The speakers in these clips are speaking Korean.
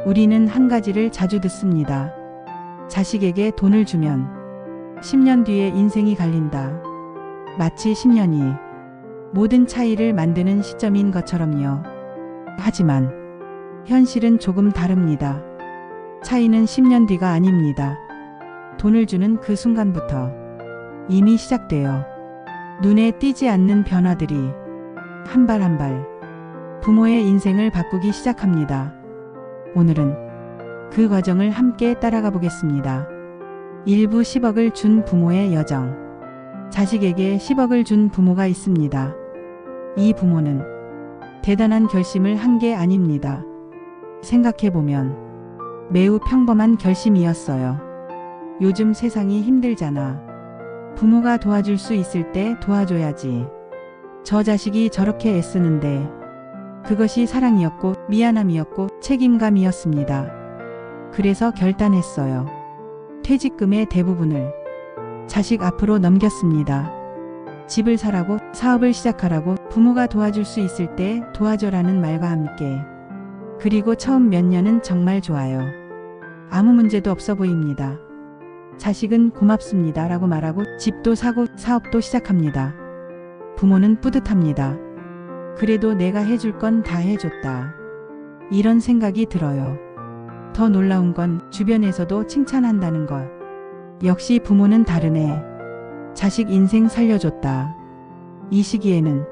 우리는 한 가지를 자주 듣습니다. 자식에게 돈을 주면 10년 뒤에 인생이 갈린다. 마치 10년이 모든 차이를 만드는 시점인 것처럼요. 하지만 현실은 조금 다릅니다. 차이는 10년 뒤가 아닙니다. 돈을 주는 그 순간부터 이미 시작되어 눈에 띄지 않는 변화들이 한 발 한 발 부모의 인생을 바꾸기 시작합니다. 오늘은 그 과정을 함께 따라가 보겠습니다. 일부 10억을 준 부모의 여정. 자식에게 10억을 준 부모가 있습니다. 이 부모는 대단한 결심을 한 게 아닙니다. 생각해보면 매우 평범한 결심이었어요. 요즘 세상이 힘들잖아. 부모가 도와줄 수 있을 때 도와줘야지. 저 자식이 저렇게 애쓰는데 그것이 사랑이었고 미안함이었고 책임감이었습니다. 그래서 결단했어요. 퇴직금의 대부분을 자식 앞으로 넘겼습니다. 집을 사라고, 사업을 시작하라고, 부모가 도와줄 수 있을 때 도와줘라는 말과 함께. 그리고 처음 몇 년은 정말 좋아요. 아무 문제도 없어 보입니다. 자식은 고맙습니다 라고 말하고 집도 사고 사업도 시작합니다. 부모는 뿌듯합니다. 그래도 내가 해줄 건 다 해줬다. 이런 생각이 들어요. 더 놀라운 건 주변에서도 칭찬한다는 것. 역시 부모는 다르네. 자식 인생 살려줬다. 이 시기에는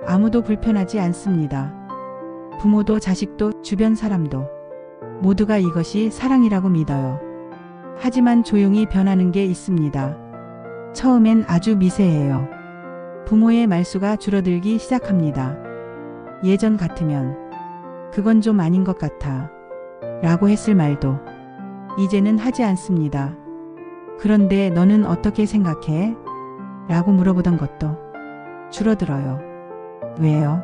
아무도 불편하지 않습니다. 부모도 자식도 주변 사람도 모두가 이것이 사랑이라고 믿어요. 하지만 조용히 변하는 게 있습니다. 처음엔 아주 미세해요. 부모의 말수가 줄어들기 시작합니다. 예전 같으면 그건 좀 아닌 것 같아 라고 했을 말도 이제는 하지 않습니다. 그런데 너는 어떻게 생각해? 라고 물어보던 것도 줄어들어요. 왜요?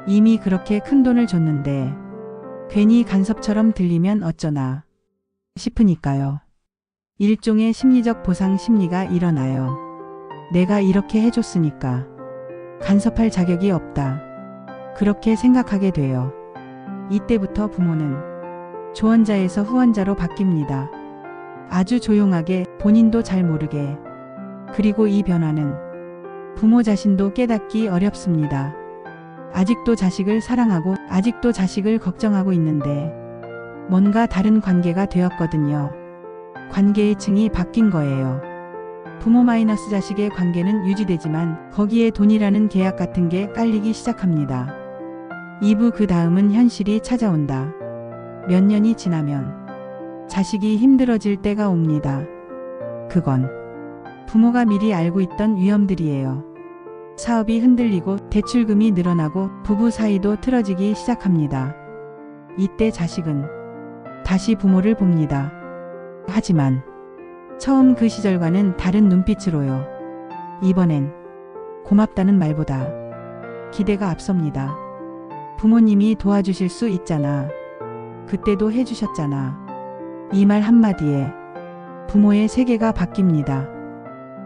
이미 그렇게 큰 돈을 줬는데 괜히 간섭처럼 들리면 어쩌나 싶으니까요. 일종의 심리적 보상 심리가 일어나요. 내가 이렇게 해줬으니까 간섭할 자격이 없다. 그렇게 생각하게 돼요. 이때부터 부모는 조언자에서 후원자로 바뀝니다. 아주 조용하게 본인도 잘 모르게. 그리고 이 변화는 부모 자신도 깨닫기 어렵습니다. 아직도 자식을 사랑하고 아직도 자식을 걱정하고 있는데 뭔가 다른 관계가 되었거든요. 관계의 층이 바뀐 거예요. 부모 마이너스 자식의 관계는 유지되지만 거기에 돈이라는 계약 같은 게 깔리기 시작합니다. 2부 그 다음은 현실이 찾아온다. 몇 년이 지나면 자식이 힘들어질 때가 옵니다. 그건 부모가 미리 알고 있던 위험들이에요. 사업이 흔들리고 대출금이 늘어나고 부부 사이도 틀어지기 시작합니다. 이때 자식은 다시 부모를 봅니다. 하지만 처음 그 시절과는 다른 눈빛으로요. 이번엔 고맙다는 말보다 기대가 앞섭니다. 부모님이 도와주실 수 있잖아. 그때도 해주셨잖아. 이 말 한마디에 부모의 세계가 바뀝니다.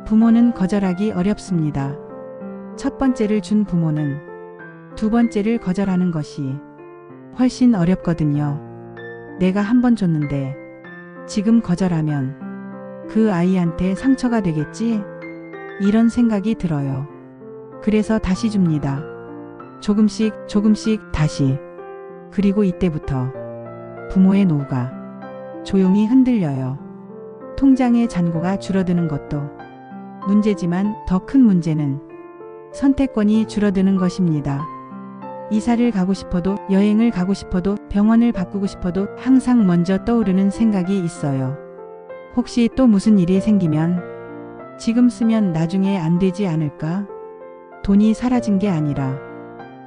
부모는 거절하기 어렵습니다. 첫 번째를 준 부모는 두 번째를 거절하는 것이 훨씬 어렵거든요. 내가 한 번 줬는데 지금 거절하면 그 아이한테 상처가 되겠지? 이런 생각이 들어요. 그래서 다시 줍니다. 조금씩 조금씩 다시. 그리고 이때부터 부모의 노후가 조용히 흔들려요. 통장의 잔고가 줄어드는 것도 문제지만 더 큰 문제는 선택권이 줄어드는 것입니다. 이사를 가고 싶어도 여행을 가고 싶어도 병원을 바꾸고 싶어도 항상 먼저 떠오르는 생각이 있어요. 혹시 또 무슨 일이 생기면 지금 쓰면 나중에 안 되지 않을까? 돈이 사라진 게 아니라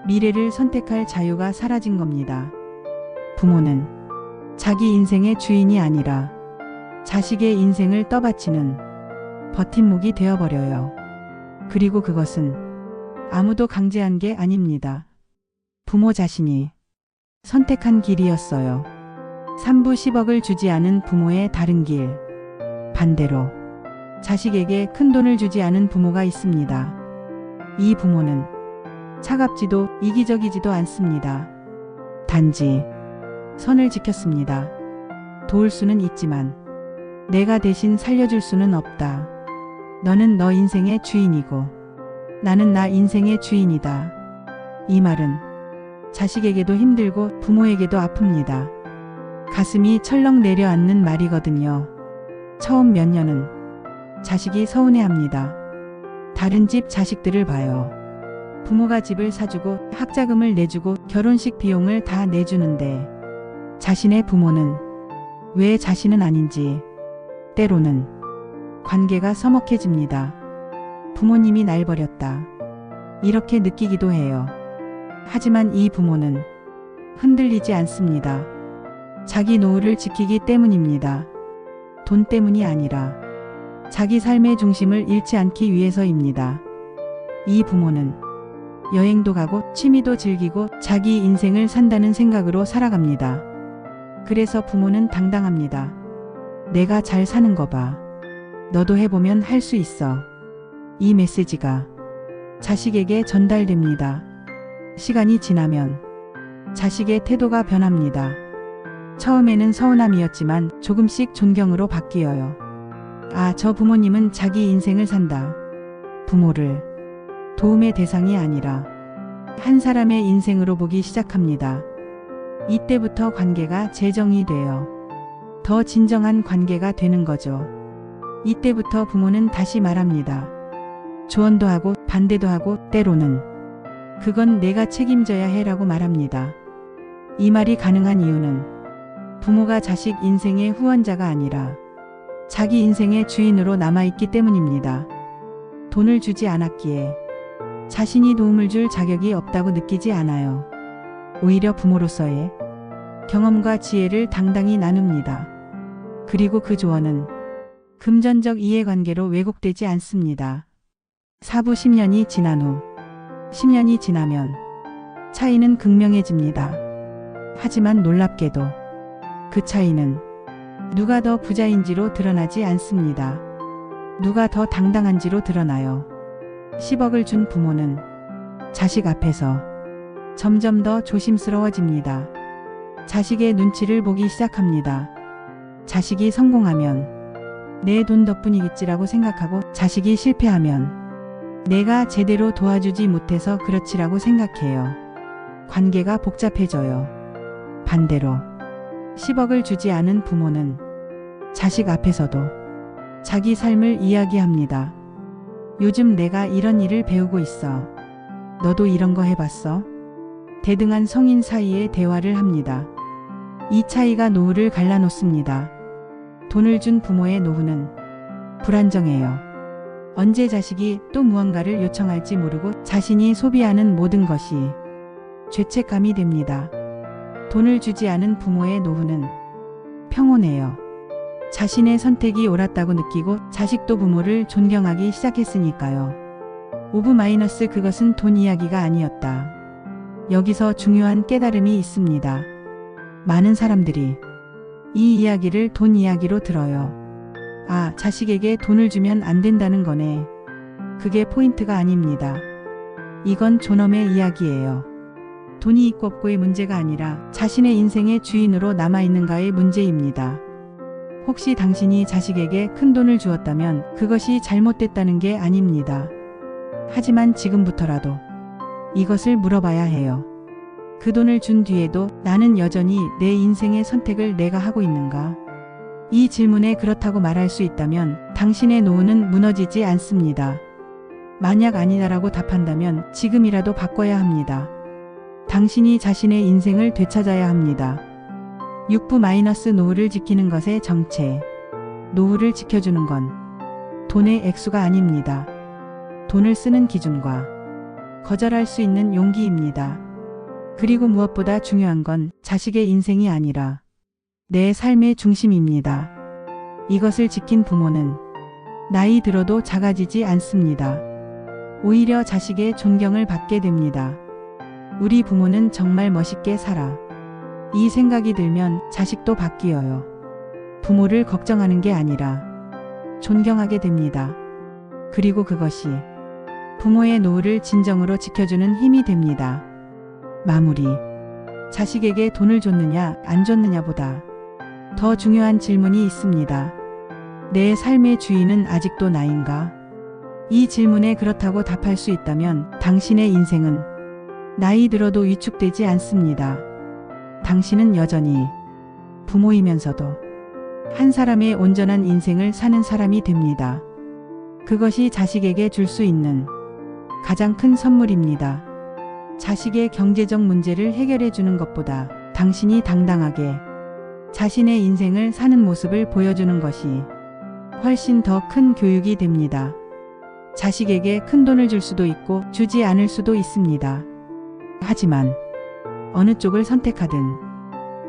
미래를 선택할 자유가 사라진 겁니다. 부모는 자기 인생의 주인이 아니라 자식의 인생을 떠받치는 버팀목이 되어버려요. 그리고 그것은 아무도 강제한 게 아닙니다. 부모 자신이 선택한 길이었어요. 3부 10억을 주지 않은 부모의 다른 길. 반대로 자식에게 큰 돈을 주지 않은 부모가 있습니다. 이 부모는 차갑지도 이기적이지도 않습니다. 단지 선을 지켰습니다. 도울 수는 있지만 내가 대신 살려줄 수는 없다. 너는 너 인생의 주인이고 나는 나 인생의 주인이다. 이 말은 자식에게도 힘들고 부모에게도 아픕니다. 가슴이 철렁 내려앉는 말이거든요. 처음 몇 년은 자식이 서운해합니다. 다른 집 자식들을 봐요. 부모가 집을 사주고 학자금을 내주고 결혼식 비용을 다 내주는데 자신의 부모는 왜 자신은 아닌지 때로는 관계가 서먹해집니다. 부모님이 날 버렸다. 이렇게 느끼기도 해요. 하지만 이 부모는 흔들리지 않습니다. 자기 노후를 지키기 때문입니다. 돈 때문이 아니라 자기 삶의 중심을 잃지 않기 위해서입니다. 이 부모는 여행도 가고 취미도 즐기고 자기 인생을 산다는 생각으로 살아갑니다. 그래서 부모는 당당합니다. 내가 잘 사는 거 봐. 너도 해보면 할 수 있어. 이 메시지가 자식에게 전달됩니다. 시간이 지나면 자식의 태도가 변합니다. 처음에는 서운함이었지만 조금씩 존경으로 바뀌어요. 아, 저 부모님은 자기 인생을 산다. 부모를 도움의 대상이 아니라 한 사람의 인생으로 보기 시작합니다. 이때부터 관계가 재정이 돼요. 더 진정한 관계가 되는 거죠. 이때부터 부모는 다시 말합니다. 조언도 하고 반대도 하고 때로는 그건 내가 책임져야 해라고 말합니다. 이 말이 가능한 이유는 부모가 자식 인생의 후원자가 아니라 자기 인생의 주인으로 남아있기 때문입니다. 돈을 주지 않았기에 자신이 도움을 줄 자격이 없다고 느끼지 않아요. 오히려 부모로서의 경험과 지혜를 당당히 나눕니다. 그리고 그 조언은 금전적 이해관계로 왜곡되지 않습니다. 사부 10년이 지난 후 10년이 지나면 차이는 극명해집니다. 하지만 놀랍게도 그 차이는 누가 더 부자인지로 드러나지 않습니다. 누가 더 당당한지로 드러나요. 10억을 준 부모는 자식 앞에서 점점 더 조심스러워집니다. 자식의 눈치를 보기 시작합니다. 자식이 성공하면 내 돈 덕분이겠지라고 생각하고 자식이 실패하면 내가 제대로 도와주지 못해서 그렇지라고 생각해요. 관계가 복잡해져요. 반대로 10억을 주지 않은 부모는 자식 앞에서도 자기 삶을 이야기합니다. 요즘 내가 이런 일을 배우고 있어. 너도 이런 거 해봤어? 대등한 성인 사이의 대화를 합니다. 이 차이가 노후를 갈라놓습니다. 돈을 준 부모의 노후는 불안정해요. 언제 자식이 또 무언가를 요청할지 모르고 자신이 소비하는 모든 것이 죄책감이 됩니다. 돈을 주지 않은 부모의 노후는 평온해요. 자신의 선택이 옳았다고 느끼고 자식도 부모를 존경하기 시작했으니까요. 오브 마이너스 그것은 돈 이야기가 아니었다. 여기서 중요한 깨달음이 있습니다. 많은 사람들이 이 이야기를 돈 이야기로 들어요. 아, 자식에게 돈을 주면 안 된다는 거네. 그게 포인트가 아닙니다. 이건 존엄의 이야기예요. 돈이 있고 없고의 문제가 아니라 자신의 인생의 주인으로 남아있는가의 문제입니다. 혹시 당신이 자식에게 큰 돈을 주었다면 그것이 잘못됐다는 게 아닙니다. 하지만 지금부터라도 이것을 물어봐야 해요. 그 돈을 준 뒤에도 나는 여전히 내 인생의 선택을 내가 하고 있는가? 이 질문에 그렇다고 말할 수 있다면 당신의 노후는 무너지지 않습니다. 만약 아니다라고 답한다면 지금이라도 바꿔야 합니다. 당신이 자신의 인생을 되찾아야 합니다. 6부 마이너스 노후를 지키는 것의 정체. 노후를 지켜주는 건 돈의 액수가 아닙니다. 돈을 쓰는 기준과 거절할 수 있는 용기입니다. 그리고 무엇보다 중요한 건 자식의 인생이 아니라 내 삶의 중심입니다. 이것을 지킨 부모는 나이 들어도 작아지지 않습니다. 오히려 자식의 존경을 받게 됩니다. 우리 부모는 정말 멋있게 살아. 이 생각이 들면 자식도 바뀌어요. 부모를 걱정하는 게 아니라 존경하게 됩니다. 그리고 그것이 부모의 노후를 진정으로 지켜주는 힘이 됩니다. 마무리. 자식에게 돈을 줬느냐 안 줬느냐보다 더 중요한 질문이 있습니다. 내 삶의 주인은 아직도 나인가? 이 질문에 그렇다고 답할 수 있다면 당신의 인생은 나이 들어도 위축되지 않습니다. 당신은 여전히 부모이면서도 한 사람의 온전한 인생을 사는 사람이 됩니다. 그것이 자식에게 줄 수 있는 가장 큰 선물입니다. 자식의 경제적 문제를 해결해 주는 것보다 당신이 당당하게 자신의 인생을 사는 모습을 보여주는 것이 훨씬 더 큰 교육이 됩니다. 자식에게 큰 돈을 줄 수도 있고 주지 않을 수도 있습니다. 하지만 어느 쪽을 선택하든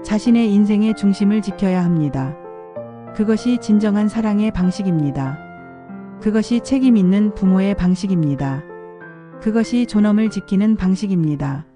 자신의 인생의 중심을 지켜야 합니다. 그것이 진정한 사랑의 방식입니다. 그것이 책임 있는 부모의 방식입니다. 그것이 존엄을 지키는 방식입니다.